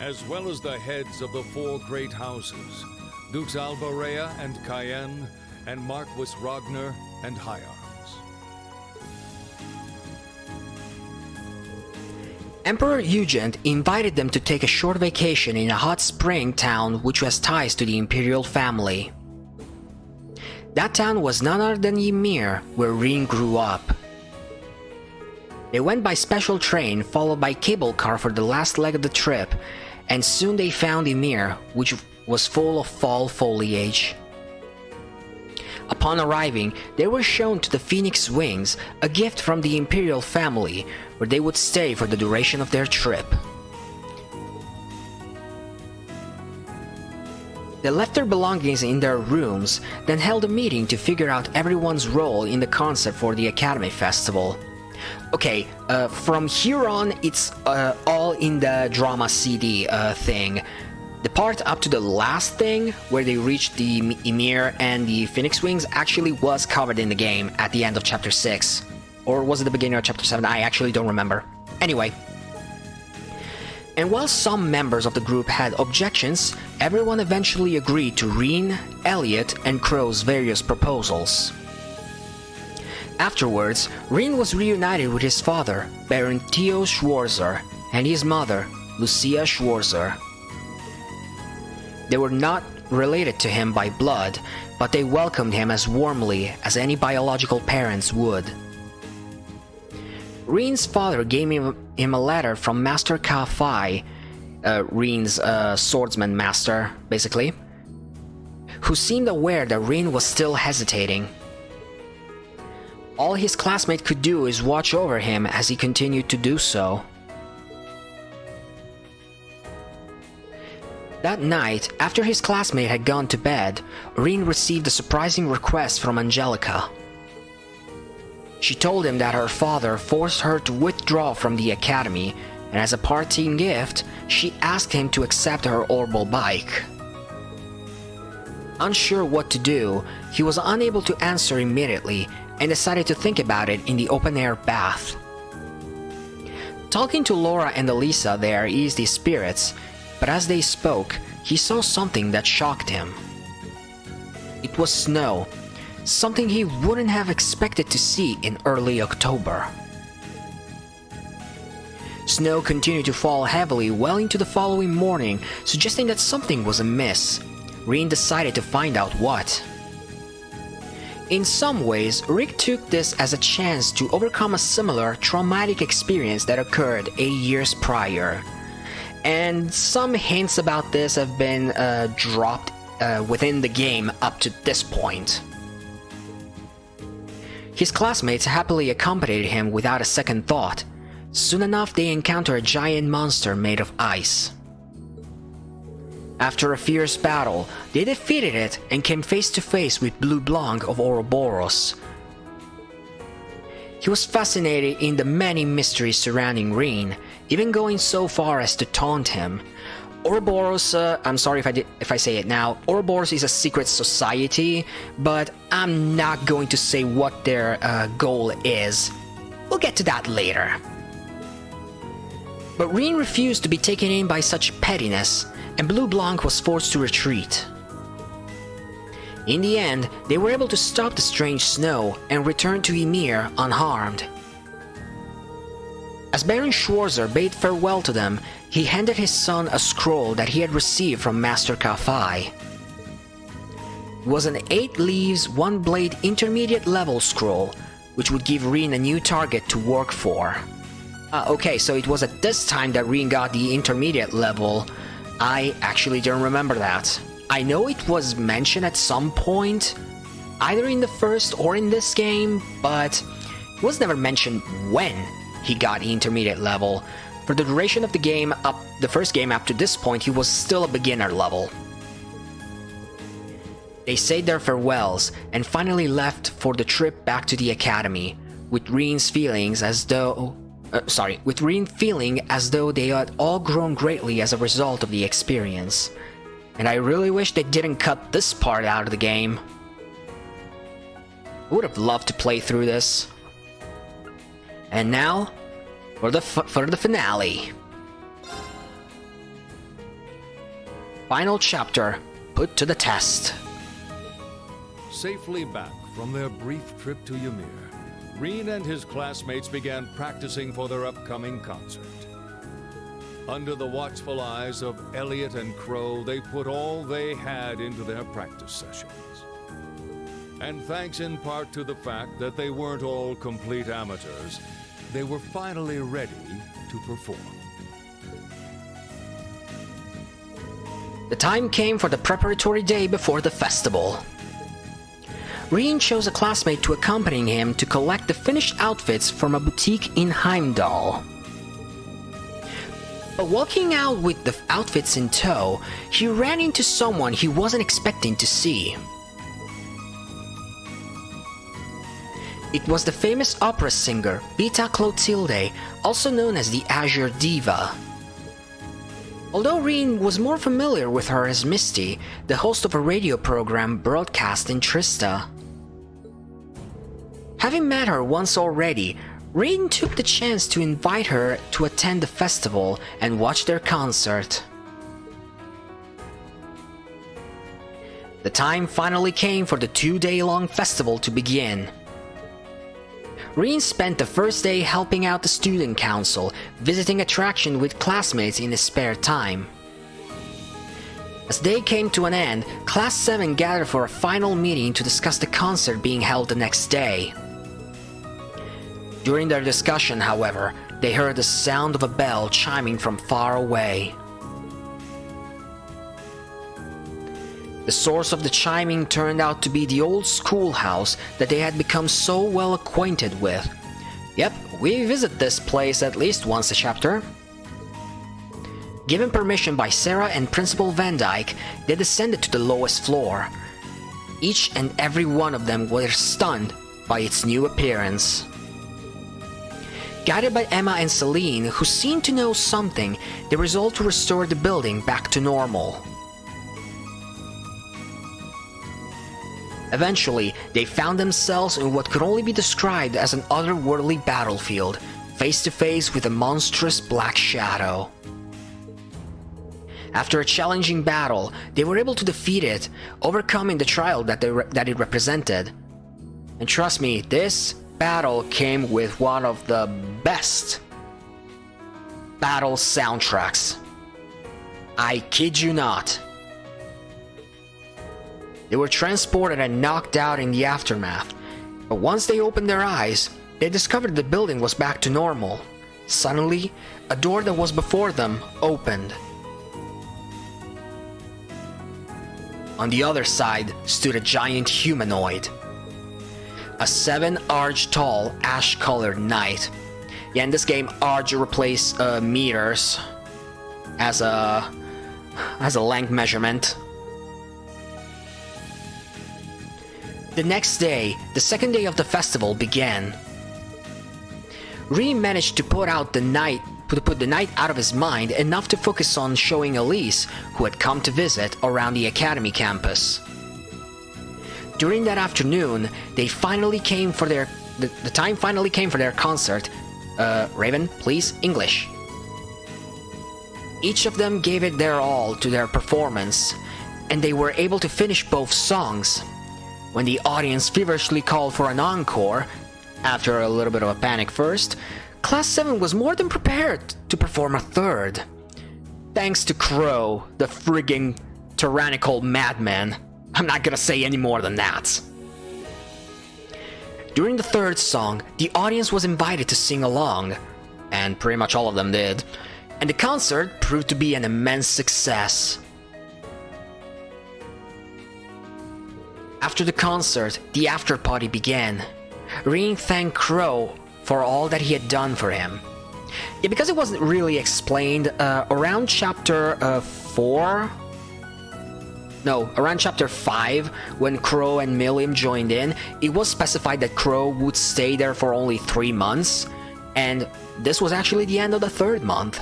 as well as the heads of the 4 great houses, Dukes Alborea and Cayenne, and Marquis Ragnar and Hyarms. Emperor Eugent invited them to take a short vacation in a hot spring town which has ties to the imperial family. That town was none other than Ymir, where Reen grew up. They went by special train, followed by cable car for the last leg of the trip, and soon they found Ymir, which was full of fall foliage. Upon arriving, they were shown to the Phoenix Wings, a gift from the imperial family, where they would stay for the duration of their trip. They left their belongings in their rooms, then held a meeting to figure out everyone's role in the concept for the Academy Festival. Okay, from here on, it's all in the drama CD thing. The part up to the last thing, where they reached the Ymir and the Phoenix Wings, actually was covered in the game at the end of Chapter 6. Or was it the beginning of Chapter 7? I actually don't remember. Anyway. And while some members of the group had objections, everyone eventually agreed to Reen, Elliot, and Crow's various proposals. Afterwards, Reen was reunited with his father, Baron Theo Schwarzer, and his mother, Lucia Schwarzer. They were not related to him by blood, but they welcomed him as warmly as any biological parents would. Reen's father gave him a letter from Master Ka-Fai, Reen's swordsman master, basically, who seemed aware that Reen was still hesitating. All his classmate could do is watch over him as he continued to do so. That night, after his classmate had gone to bed, Reen received a surprising request from Angelica. She told him that her father forced her to withdraw from the academy, and as a parting gift, she asked him to accept her orbital bike. Unsure what to do, he was unable to answer immediately and decided to think about it in the open-air bath. Talking to Laura and Elisa there eased his spirits, but as they spoke, he saw something that shocked him. It was snow, something he wouldn't have expected to see in early October. Snow continued to fall heavily well into the following morning, suggesting that something was amiss. Reen decided to find out what. In some ways, Rick took this as a chance to overcome a similar traumatic experience that occurred 8 years prior. And some hints about this have been dropped within the game up to this point. His classmates happily accompanied him without a second thought. Soon enough, they encounter a giant monster made of ice. After a fierce battle, they defeated it and came face to face with Blue Blanc of Ouroboros. He was fascinated in the many mysteries surrounding Reen, even going so far as to taunt him. Ouroboros, I'm sorry if I say it now, Ouroboros is a secret society, but I'm not going to say what their goal is. We'll get to that later. But Reen refused to be taken in by such pettiness, and Blue Blanc was forced to retreat. In the end, they were able to stop the strange snow and return to Ymir unharmed. As Baron Schwarzer bade farewell to them, he handed his son a scroll that he had received from Master Ka-Fai. It was an 8 leaves, 1 blade intermediate level scroll, which would give Reen a new target to work for. Okay, so it was at this time that Reen got the intermediate level. I actually don't remember that. I know it was mentioned at some point, either in the first or in this game, but it was never mentioned when he got the intermediate level. For the duration of the game, the first game up to this point, he was still a beginner level. They said their farewells and finally left for the trip back to the academy, with Reen's feelings as though with Reen feeling as though they had all grown greatly as a result of the experience. And I really wish they didn't cut this part out of the game. I would have loved to play through this. And now, for the finale. Final chapter, put to the test. Safely back from their brief trip to Ymir, Reen and his classmates began practicing for their upcoming concert. Under the watchful eyes of Elliot and Crow, they put all they had into their practice sessions. And thanks in part to the fact that they weren't all complete amateurs, they were finally ready to perform. The time came for the preparatory day before the festival. Reen chose a classmate to accompany him to collect the finished outfits from a boutique in Heimdall. But walking out with the outfits in tow, he ran into someone he wasn't expecting to see. It was the famous opera singer Beta Clotilde, also known as the Azure Diva. Although Reen was more familiar with her as Misty, the host of a radio program broadcast in Trista. Having met her once already, Reen took the chance to invite her to attend the festival and watch their concert. The time finally came for the 2-day-long festival to begin. Reen spent the first day helping out the student council, visiting attractions with classmates in his spare time. As day came to an end, Class 7 gathered for a final meeting to discuss the concert being held the next day. During their discussion, however, they heard the sound of a bell chiming from far away. The source of the chiming turned out to be the old schoolhouse that they had become so well acquainted with. Yep, we visit this place at least once a chapter. Given permission by Sarah and Principal Van Dyke, they descended to the lowest floor. Each and every one of them were stunned by its new appearance. Guided by Emma and Celine, who seemed to know something, they resolved to restore the building back to normal. Eventually, they found themselves in what could only be described as an otherworldly battlefield, face to face with a monstrous black shadow. After a challenging battle, they were able to defeat it, overcoming the trial that it represented. And trust me, this battle came with one of the best battle soundtracks. I kid you not. They were transported and knocked out in the aftermath, but once they opened their eyes, they discovered the building was back to normal. Suddenly, a door that was before them opened. On the other side stood a giant humanoid. A 7-arch tall, ash-colored knight. Yeah, in this game, arch replaced meters as a length measurement. The next day, the second day of the festival began. Reen managed to put out the knight to put the night out of his mind enough to focus on showing Elise, who had come to visit, around the academy campus. During that afternoon, they finally came for their the time finally came for their concert. Raven, please, English. Each of them gave it their all to their performance, and they were able to finish both songs. When the audience feverishly called for an encore, after a little bit of a panic first, Class 7 was more than prepared to perform a third. Thanks to Crow, the frigging tyrannical madman. I'm not gonna say any more than that. During the third song, the audience was invited to sing along, and pretty much all of them did, and the concert proved to be an immense success. After the concert, the after-party began. Ring thanked Crow for all that he had done for him. Yeah, because it wasn't really explained, around chapter 4? No, around chapter 5, when Crow and Milliam joined in, it was specified that Crow would stay there for only 3 months, and this was actually the end of the 3rd month.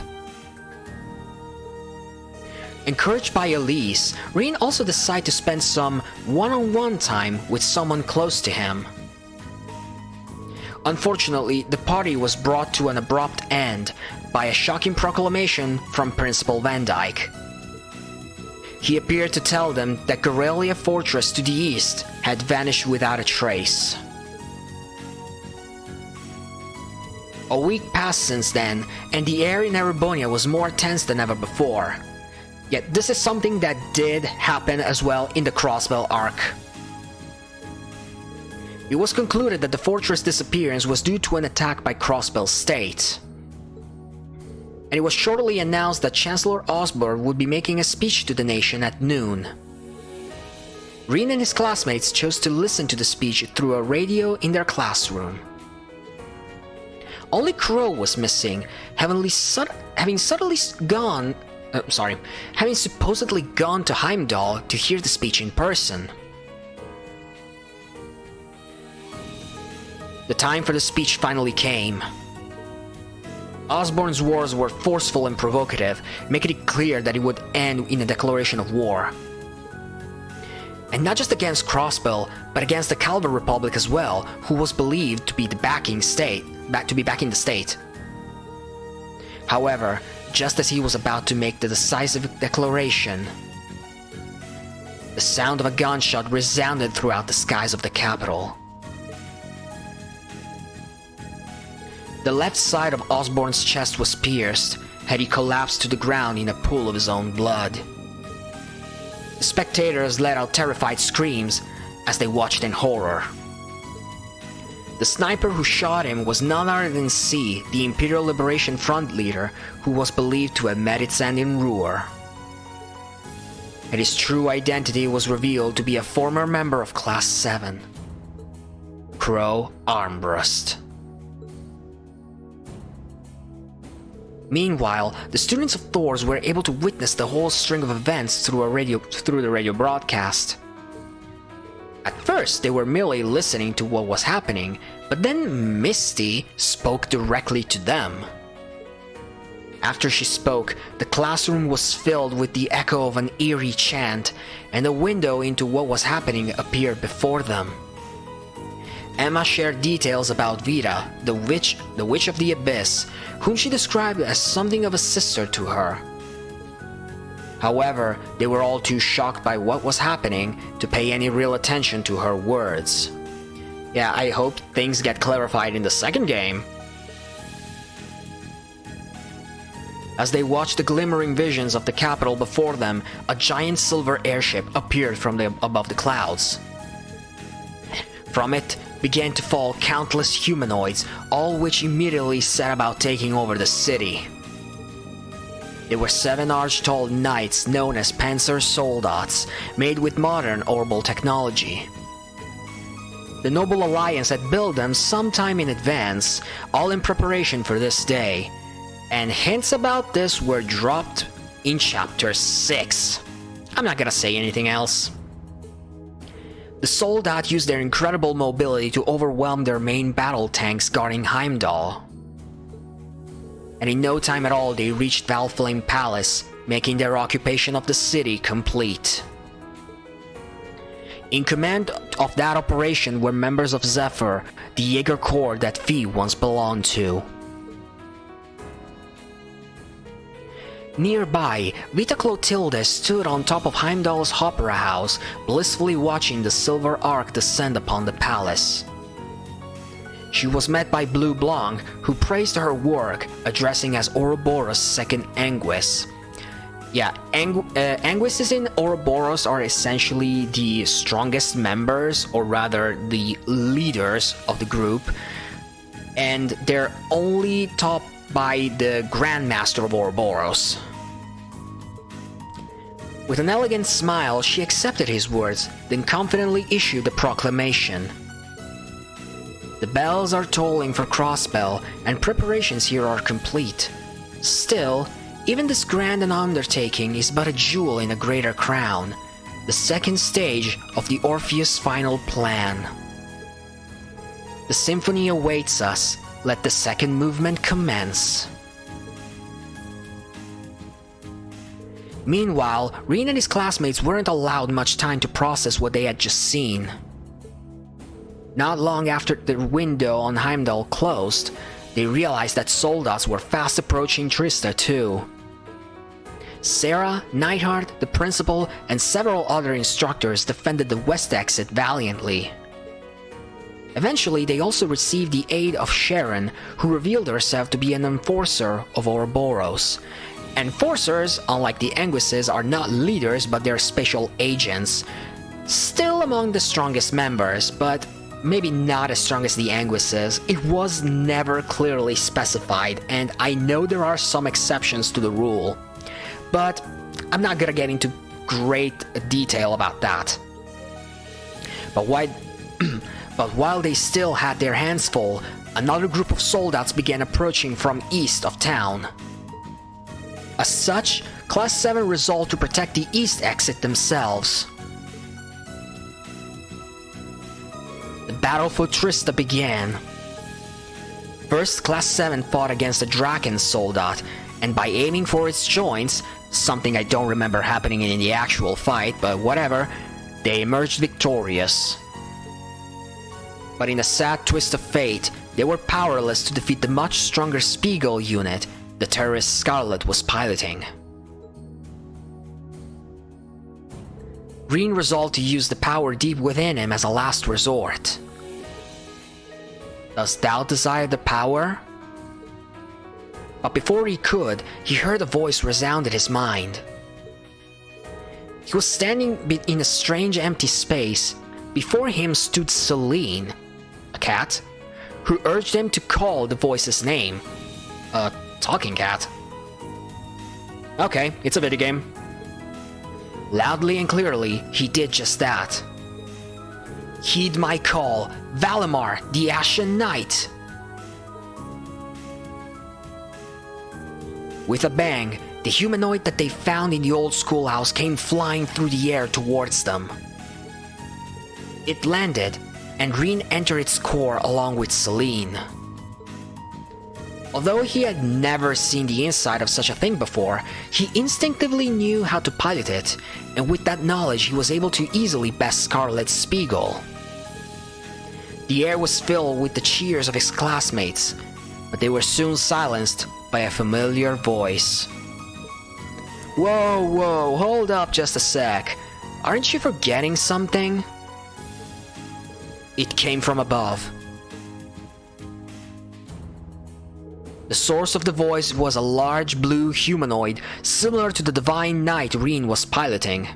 Encouraged by Elise, Rin also decided to spend some one-on-one time with someone close to him. Unfortunately, the party was brought to an abrupt end by a shocking proclamation from Principal Van Dyke. He appeared to tell them that Gorelia Fortress to the east had vanished without a trace. A week passed since then, and the air in Erebonia was more tense than ever before. Yet this is something that did happen as well in the Crossbell arc. It was concluded that the fortress disappearance was due to an attack by Crossbell State. And it was shortly announced that Chancellor Osborne would be making a speech to the nation at noon. Rin and his classmates chose to listen to the speech through a radio in their classroom. Only Crow was missing, having supposedly gone to Heimdall to hear the speech in person. The time for the speech finally came. Osborne's words were forceful and provocative, making it clear that it would end in a declaration of war. And not just against Crossbell, but against the Calvar Republic as well, who was believed to be backing the state. However, just as he was about to make the decisive declaration, the sound of a gunshot resounded throughout the skies of the capital. The left side of Osborne's chest was pierced, had he collapsed to the ground in a pool of his own blood. The spectators let out terrified screams as they watched in horror. The sniper who shot him was none other than C, the Imperial Liberation Front leader, who was believed to have met its end in Ruhr. And his true identity was revealed to be a former member of Class 7, Crow Armbrust. Meanwhile, the students of Thors were able to witness the whole string of events through the radio broadcast. At first, they were merely listening to what was happening, but then Misty spoke directly to them. After she spoke, the classroom was filled with the echo of an eerie chant, and a window into what was happening appeared before them. Emma shared details about Vita, the witch of the Abyss, whom she described as something of a sister to her. However, they were all too shocked by what was happening to pay any real attention to her words. Yeah, I hope things get clarified in the second game. As they watched the glimmering visions of the capital before them, a giant silver airship appeared from above the clouds. From it began to fall countless humanoids, all which immediately set about taking over the city. They were 7 arch-tall knights known as Panzer Soldaten, made with modern orbital technology. The Noble Alliance had built them sometime in advance, all in preparation for this day, and hints about this were dropped in Chapter 6. I'm not gonna say anything else. The Soldat used their incredible mobility to overwhelm their main battle tanks guarding Heimdall. and in no time at all they reached Valflame Palace, making their occupation of the city complete. In command of that operation were members of Zephyr, the Jaeger Corps that Fi once belonged to. Nearby, Vita Clotilde stood on top of Heimdall's opera house, blissfully watching the silver arc descend upon the palace. She was met by Blue Blanc, who praised her work, addressing as Ouroboros' second Anguis. Yeah, Anguises in Ouroboros are essentially the strongest members, or rather the leaders of the group, and they're only topped by the Grandmaster of Ouroboros. With an elegant smile, she accepted his words, then confidently issued a proclamation. The bells are tolling for Crossbell, and preparations here are complete. Still, even this grand undertaking is but a jewel in a greater crown, the second stage of the Orpheus final plan. The symphony awaits us. Let the second movement commence. Meanwhile, Reen and his classmates weren't allowed much time to process what they had just seen. Not long after the window on Heimdall closed, they realized that soldiers were fast approaching Trista too. Sarah, Neidhart, the principal, and several other instructors defended the west exit valiantly. Eventually, they also received the aid of Sharon, who revealed herself to be an enforcer of Ouroboros. Enforcers, unlike the Anguises, are not leaders but they're special agents. Still among the strongest members, but maybe not as strong as the Anguises. It was never clearly specified, and I know there are some exceptions to the rule. But I'm not gonna get into great detail about that. But while they still had their hands full, another group of soldiers began approaching from east of town. As such, Class 7 resolved to protect the east exit themselves. The battle for Trista began. First, Class 7 fought against a Draken soldat, and by aiming for its joints, something I don't remember happening in the actual fight, but whatever, they emerged victorious. But in a sad twist of fate, they were powerless to defeat the much stronger Spiegel unit the terrorist Scarlet was piloting. Reen resolved to use the power deep within him as a last resort. Does thou desire the power? But before he could, he heard a voice resound in his mind. He was standing in a strange empty space. Before him stood Celine, a cat, who urged him to call the voice's name. A talking cat. Okay, it's a video game. Loudly and clearly, he did just that. Heed my call, Valimar, the Ashen Knight! With a bang, the humanoid that they found in the old schoolhouse came flying through the air towards them. It landed, and Reen entered its core along with Celine. Although he had never seen the inside of such a thing before, he instinctively knew how to pilot it, and with that knowledge he was able to easily best Scarlet's Spiegel. The air was filled with the cheers of his classmates, but they were soon silenced by a familiar voice. Whoa, hold up just a sec. Aren't you forgetting something? It came from above. The source of the voice was a large blue humanoid similar to the Divine Knight Reen was piloting.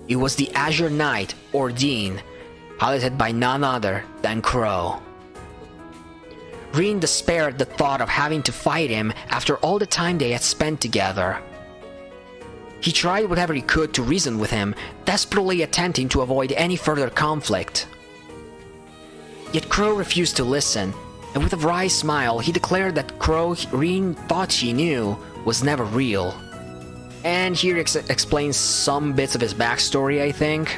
It was the Azure Knight, Ordine, piloted by none other than Crow. Reen despaired at the thought of having to fight him after all the time they had spent together. He tried whatever he could to reason with him, desperately attempting to avoid any further conflict. Yet Crow refused to listen, and with a wry smile, he declared that Crow Reen thought she knew was never real. And here explains some bits of his backstory, I think.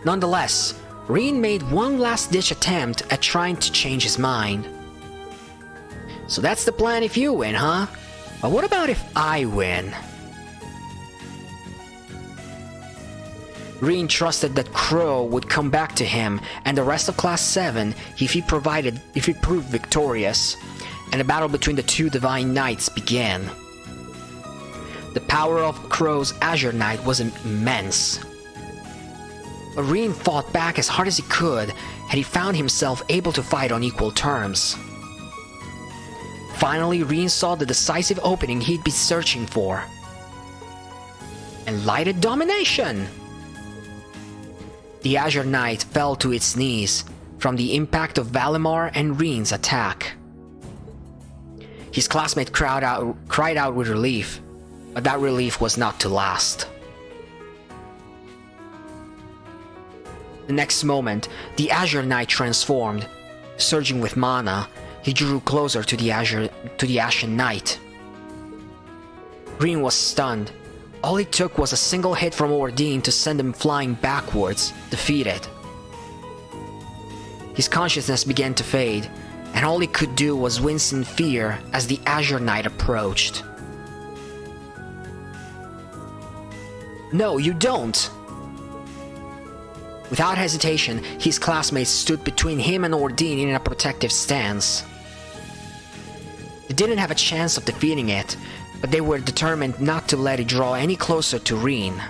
Nonetheless, Reen made one last-ditch attempt at trying to change his mind. So that's the plan if you win, huh? But what about if I win? Reen trusted that Crow would come back to him and the rest of Class 7 if he proved victorious, and the battle between the two Divine Knights began. The power of Crow's Azure Knight was immense. But Reen fought back as hard as he could, and he found himself able to fight on equal terms. Finally, Reen saw the decisive opening he'd been searching for. Enlightened domination! The Azure Knight fell to its knees from the impact of Valimar and Reen's attack. His classmate cried out with relief, but that relief was not to last. The next moment, the Azure Knight transformed. Surging with mana, he drew closer to the Ashen Knight. Reen was stunned. All it took was a single hit from Ordine to send him flying backwards, defeated. His consciousness began to fade, and all he could do was wince in fear as the Azure Knight approached. "No, you don't!" Without hesitation, his classmates stood between him and Ordine in a protective stance. They didn't have a chance of defeating it, but they were determined not to let it draw any closer to Reen.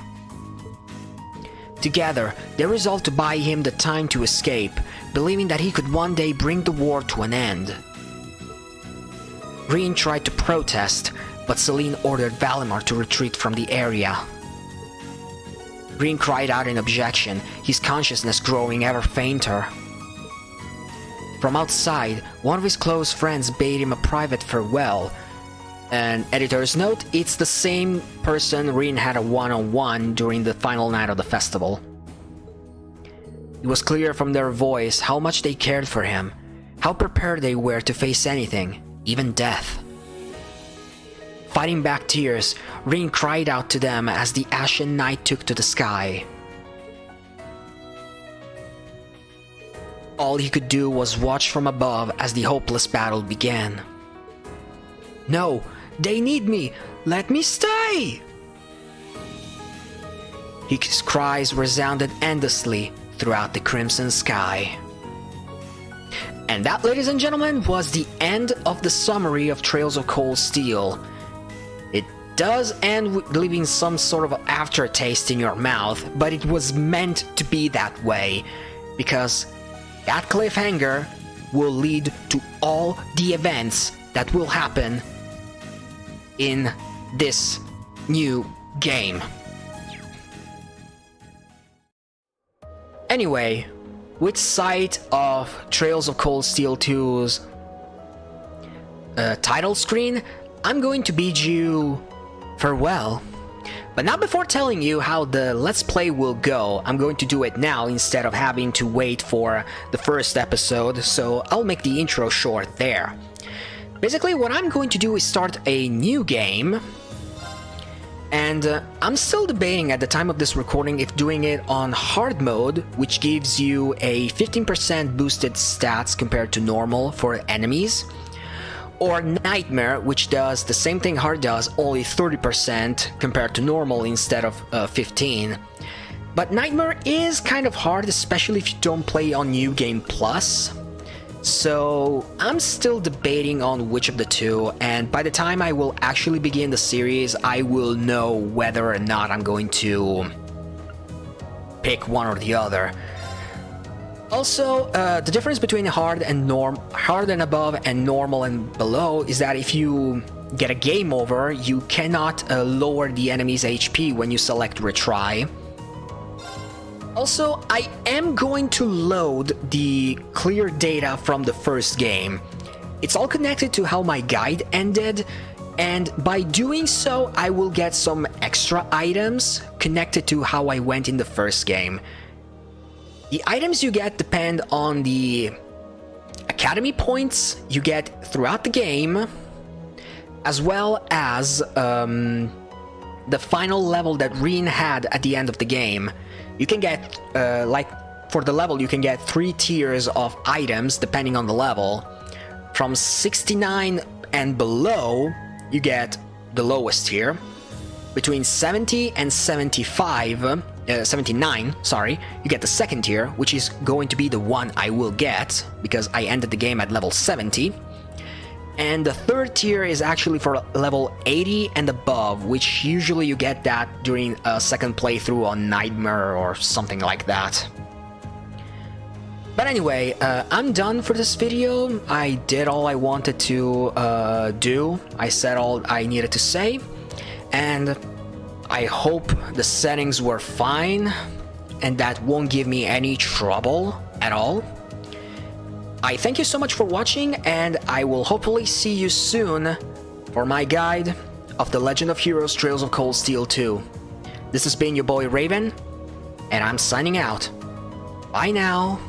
Together, they resolved to buy him the time to escape, believing that he could one day bring the war to an end. Reen tried to protest, but Celine ordered Valimar to retreat from the area. Reen cried out in objection, his consciousness growing ever fainter. From outside, one of his close friends bade him a private farewell. An editor's note, it's the same person Reen had a one-on-one during the final night of the festival. It was clear from their voice how much they cared for him, how prepared they were to face anything, even death. Fighting back tears, Reen cried out to them as the Ashen Knight took to the sky. All he could do was watch from above as the hopeless battle began. "No, they need me! Let me stay!" His cries resounded endlessly throughout the crimson sky. And that, ladies and gentlemen, was the end of the summary of Trails of Cold Steel. It does end with leaving some sort of aftertaste in your mouth, but it was meant to be that way, because that cliffhanger will lead to all the events that will happen in this new game. Anyway, with sight of Trails of Cold Steel 2's title screen, I'm going to bid you farewell. But not before telling you how the Let's Play will go. I'm going to do it now instead of having to wait for the first episode, so I'll make the intro short there. Basically, what I'm going to do is start a new game, and I'm still debating at the time of this recording if doing it on hard mode, which gives you a 15% boosted stats compared to normal for enemies, or Nightmare, which does the same thing hard does, only 30% compared to normal instead of 15. But Nightmare is kind of hard, especially if you don't play on New Game Plus. So I'm still debating on which of the two, and by the time I will actually begin the series, I will know whether or not I'm going to pick one or the other. Also, the difference between hard and above and normal and below is that if you get a game over, you cannot lower the enemy's HP when you select retry. Also, I am going to load the clear data from the first game. It's all connected to how my guide ended, and by doing so, I will get some extra items connected to how I went in the first game. The items you get depend on the academy points you get throughout the game, as well as the final level that Reen had at the end of the game. You can get, like, for the level, you can get 3 tiers of items depending on the level. From 69 and below, you get the lowest tier. Between 70 and 79, sorry, you get the second tier, which is going to be the one I will get, because I ended the game at level 70. And the third tier is actually for level 80 and above, which usually you get that during a second playthrough on Nightmare or something like that. But anyway, I'm done for this video. I did all I wanted to do. I said all I needed to say. And I hope the settings were fine and that won't give me any trouble at all. I thank you so much for watching, and I will hopefully see you soon for my guide of The Legend of Heroes Trails of Cold Steel 2. This has been your boy Raven, and I'm signing out. Bye now.